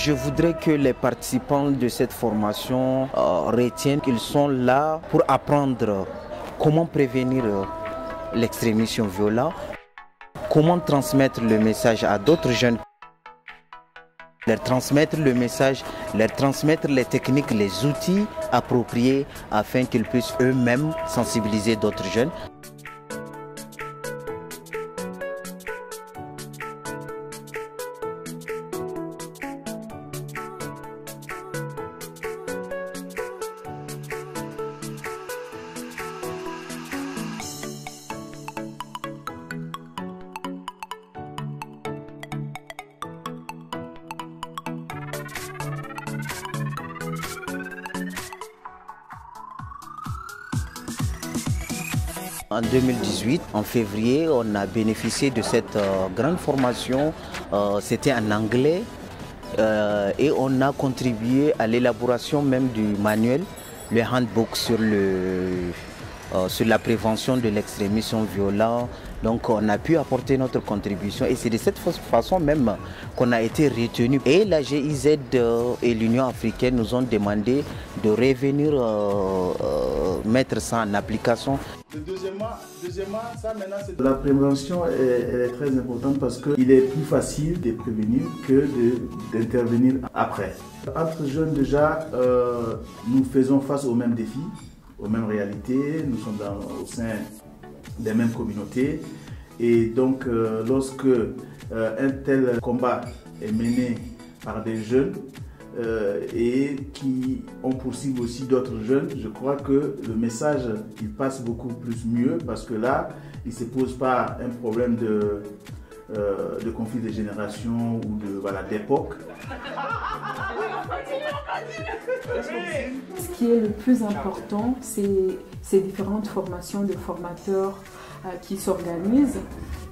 Je voudrais que les participants de cette formation retiennent qu'ils sont là pour apprendre comment prévenir l'extrémisme violent, comment transmettre le message à d'autres jeunes, leur transmettre le message, leur transmettre les techniques, les outils appropriés afin qu'ils puissent eux-mêmes sensibiliser d'autres jeunes. En 2018, en février, on a bénéficié de cette grande formation. C'était en anglais et on a contribué à l'élaboration même du manuel, le handbook sur la prévention de l'extrémisme violent. Donc on a pu apporter notre contribution et c'est de cette façon même qu'on a été retenu. Et la GIZ et l'Union africaine nous ont demandé de revenir mettre ça en application. Deuxièmement, ça maintenant c'est... La prévention elle est très importante parce qu'il est plus facile de prévenir que d'intervenir après. Entre jeunes déjà, nous faisons face aux mêmes défis, aux mêmes réalités, nous sommes au sein des mêmes communautés et donc lorsque un tel combat est mené par des jeunes et qui ont pour cible aussi d'autres jeunes, je crois que le message il passe beaucoup plus mieux parce que là il ne se pose pas un problème de conflit de génération ou d'époque. Ce qui est le plus important, c'est ces différentes formations de formateurs qui s'organisent.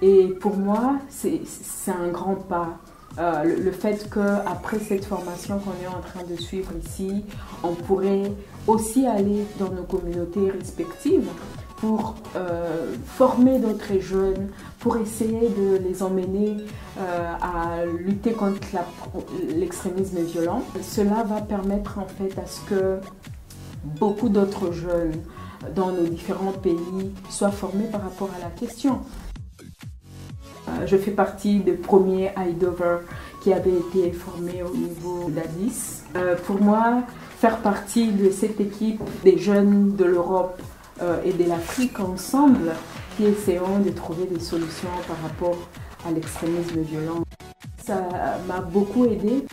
Et pour moi, c'est un grand pas. Le fait qu'après cette formation qu'on est en train de suivre ici, on pourrait aussi aller dans nos communautés respectives pour former d'autres jeunes, pour essayer de les emmener à lutter contre l'extrémisme violent. Cela va permettre en fait à ce que beaucoup d'autres jeunes dans nos différents pays soient formés par rapport à la question. Je fais partie des premiers IDOVER qui avaient été formés au niveau d'Addis. Pour moi, faire partie de cette équipe des jeunes de l'Europe et de l'Afrique ensemble qui essayons de trouver des solutions par rapport à l'extrémisme violent, ça m'a beaucoup aidée.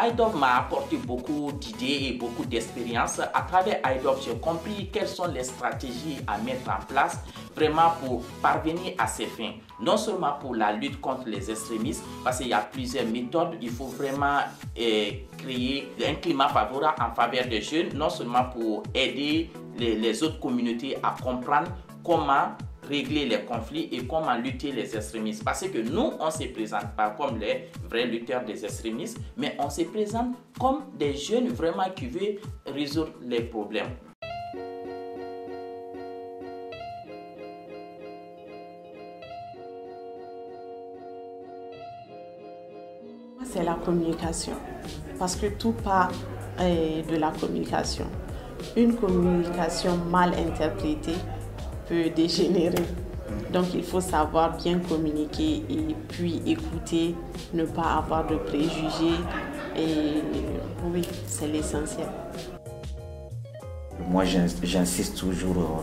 IDOV m'a apporté beaucoup d'idées et beaucoup d'expérience. À travers IDOV, j'ai compris quelles sont les stratégies à mettre en place vraiment pour parvenir à ces fins. Non seulement pour la lutte contre les extrémistes, parce qu'il y a plusieurs méthodes. Il faut vraiment créer un climat favorable en faveur des jeunes, non seulement pour aider les autres communautés à comprendre comment régler les conflits et comment lutter les extrémistes. Parce que nous, on ne se présente pas comme les vrais lutteurs des extrémistes, mais on se présente comme des jeunes vraiment qui veulent résoudre les problèmes. C'est la communication, parce que tout part de la communication. Une communication mal interprétée peut dégénérer. Donc il faut savoir bien communiquer et puis écouter, ne pas avoir de préjugés. Et oui, c'est l'essentiel. Moi, j'insiste toujours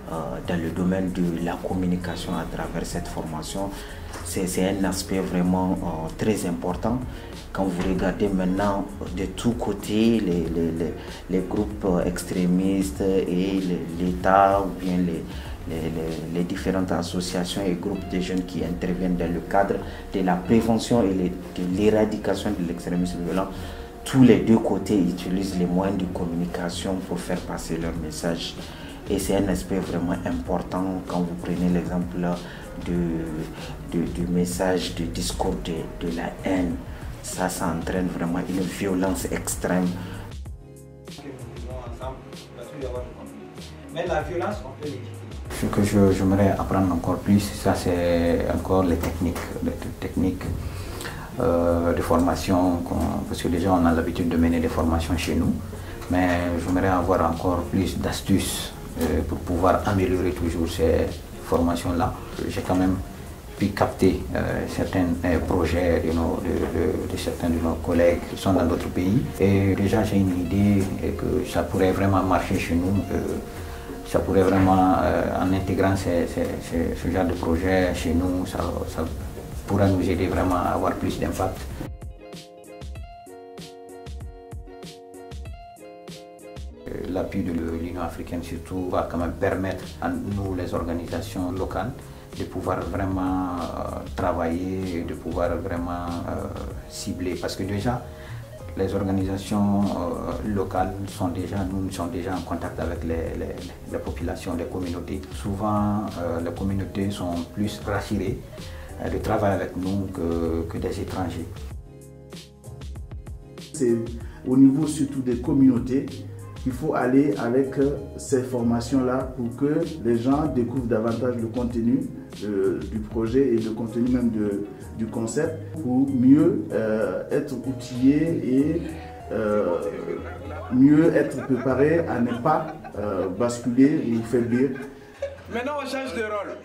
dans le domaine de la communication à travers cette formation. C'est un aspect vraiment très important. Quand vous regardez maintenant de tous côtés les groupes extrémistes et l'État ou bien les différentes associations et groupes de jeunes qui interviennent dans le cadre de la prévention et de l'éradication de l'extrémisme violent, tous les deux côtés utilisent les moyens de communication pour faire passer leur message. Et c'est un aspect vraiment important quand vous prenez l'exemple du message, du discours de la haine. Ça entraîne vraiment une violence extrême. Que nous vivons ensemble, parce qu'il y aura du conflit. Mais la violence, on peut l'éviter. Ce que j'aimerais apprendre encore plus, ça c'est encore les techniques de formation, parce que déjà on a l'habitude de mener des formations chez nous, mais j'aimerais avoir encore plus d'astuces pour pouvoir améliorer toujours ces formations-là. J'ai quand même pu capter certains projets de certains de nos collègues qui sont dans d'autres pays, et déjà j'ai une idée que ça pourrait vraiment marcher chez nous. Ça pourrait vraiment, en intégrant ce genre de projet chez nous, ça pourra nous aider vraiment à avoir plus d'impact. L'appui de l'Union africaine surtout va quand même permettre à nous, les organisations locales, de pouvoir vraiment travailler, de pouvoir vraiment cibler. Parce que déjà, les organisations locales nous sommes déjà en contact avec les populations, les communautés. Souvent, les communautés sont plus rassurées de travailler avec nous que des étrangers. C'est au niveau surtout des communautés qu'il faut aller avec ces formations-là pour que les gens découvrent davantage le contenu du projet et le contenu même du concept pour mieux être outillés et mieux être préparés à ne pas basculer ou faiblir. Maintenant on change de rôle.